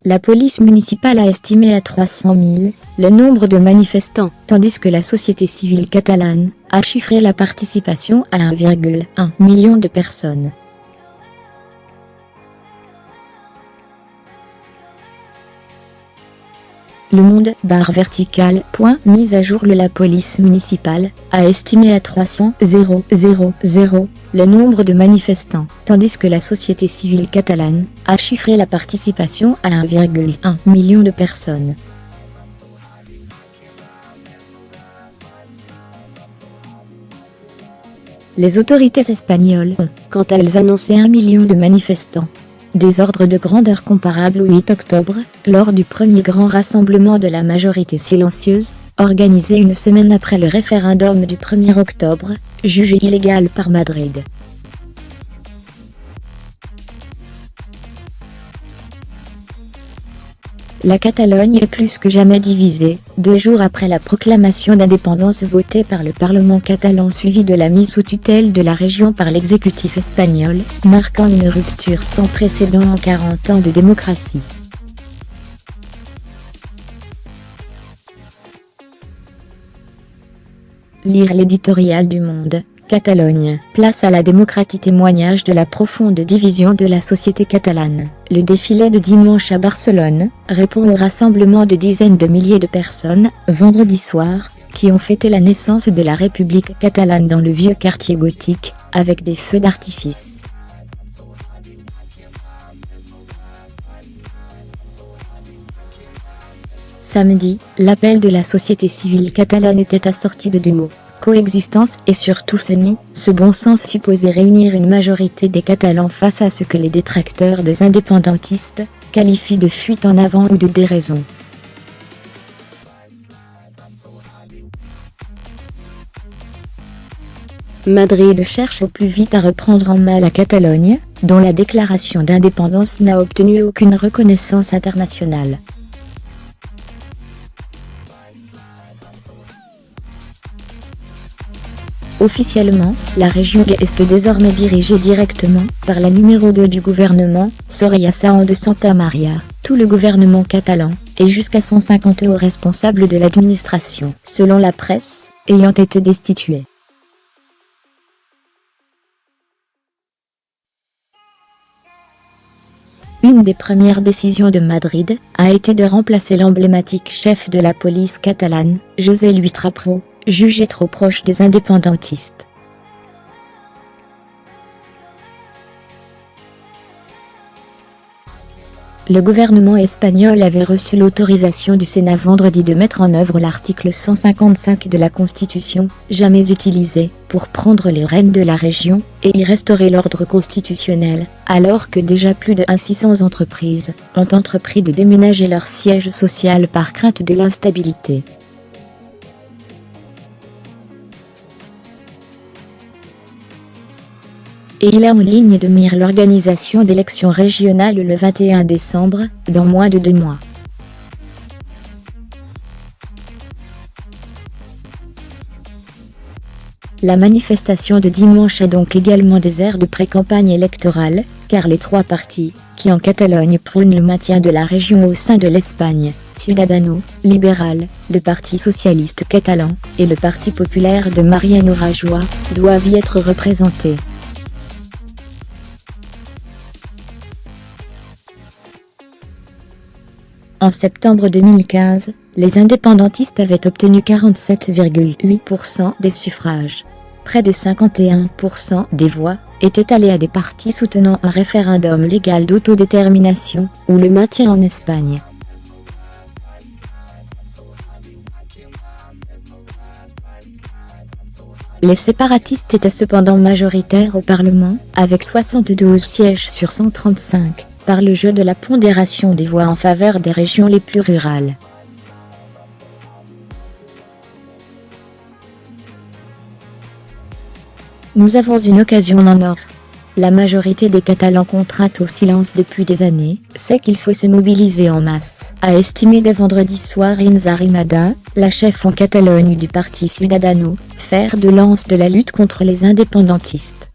La police municipale a estimé à 300 000 le nombre de manifestants, tandis que la société civile catalane a chiffré la participation à 1,1 million de personnes. Le Monde /vertical. Mise à jour. La police municipale a estimé à 300 000 le nombre de manifestants, tandis que la société civile catalane a chiffré la participation à 1,1 million de personnes. Les autorités espagnoles ont, quant à elles, annoncé 1 million de manifestants. Des ordres de grandeur comparables au 8 octobre, lors du premier grand rassemblement de la majorité silencieuse, organisé une semaine après le référendum du 1er octobre, jugé illégal par Madrid. La Catalogne est plus que jamais divisée, 2 jours après la proclamation d'indépendance votée par le Parlement catalan suivie de la mise sous tutelle de la région par l'exécutif espagnol, marquant une rupture sans précédent en 40 ans de démocratie. Lire l'éditorial du Monde. Catalogne, place à la démocratie. Témoignage de la profonde division de la société catalane. Le défilé de dimanche à Barcelone répond au rassemblement de dizaines de milliers de personnes, vendredi soir, qui ont fêté la naissance de la République catalane dans le vieux quartier gothique, avec des feux d'artifice. Samedi, l'appel de la société civile catalane était assorti de 2 mots: coexistence et surtout ce bon sens supposé réunir une majorité des Catalans face à ce que les détracteurs des indépendantistes qualifient de fuite en avant ou de déraison. Madrid cherche au plus vite à reprendre en main la Catalogne, dont la déclaration d'indépendance n'a obtenu aucune reconnaissance internationale. Officiellement, la région est désormais dirigée directement par la numéro 2 du gouvernement, Soraya Sáenz de Santa Maria. Tout le gouvernement catalan, et jusqu'à 150 hauts responsables de l'administration, selon la presse, ayant été destitués. Une des premières décisions de Madrid a été de remplacer l'emblématique chef de la police catalane, José Luis Trapero, jugé trop proche des indépendantistes. Le gouvernement espagnol avait reçu l'autorisation du Sénat vendredi de mettre en œuvre l'article 155 de la Constitution, jamais utilisé, pour prendre les rênes de la région et y restaurer l'ordre constitutionnel, alors que déjà plus de 600 entreprises ont entrepris de déménager leur siège social par crainte de l'instabilité. Et il a en ligne de mire l'organisation d'élections régionales le 21 décembre, dans moins de 2 mois. La manifestation de dimanche a donc également des airs de pré-campagne électorale, car les 3 partis, qui en Catalogne prônent le maintien de la région au sein de l'Espagne, Ciudadanos, libéral, le Parti socialiste catalan, et le Parti populaire de Mariano Rajoy, doivent y être représentés. En septembre 2015, les indépendantistes avaient obtenu 47,8% des suffrages. Près de 51% des voix étaient allées à des partis soutenant un référendum légal d'autodétermination, ou le maintien en Espagne. Les séparatistes étaient cependant majoritaires au Parlement, avec 72 sièges sur 135. Par le jeu de la pondération des voix en faveur des régions les plus rurales. Nous avons une occasion en or. La majorité des Catalans contraints au silence depuis des années sait qu'il faut se mobiliser en masse, a estimé dès vendredi soir Inés Arrimadas, la chef en Catalogne du parti Ciudadanos, fer de lance de la lutte contre les indépendantistes.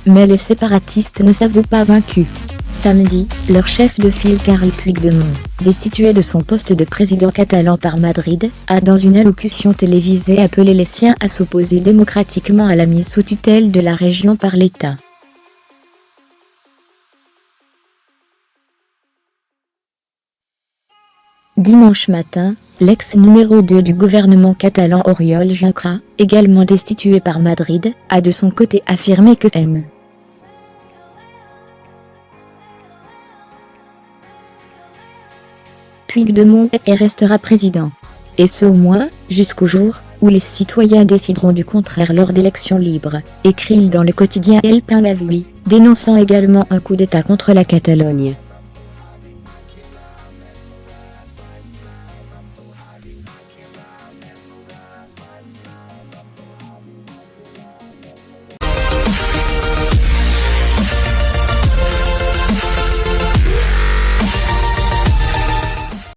Mais les séparatistes ne s'avouent pas vaincus. Samedi, leur chef de file Carles Puigdemont, destitué de son poste de président catalan par Madrid, a dans une allocution télévisée appelé les siens à s'opposer démocratiquement à la mise sous tutelle de la région par l'État. Dimanche matin, l'ex numéro 2 du gouvernement catalan Oriol Junqueras, également destitué par Madrid, a de son côté affirmé que M. Puigdemont est et restera président. Et ce au moins, jusqu'au jour où les citoyens décideront du contraire lors d'élections libres, écrit-il dans le quotidien El País, dénonçant également un coup d'État contre la Catalogne.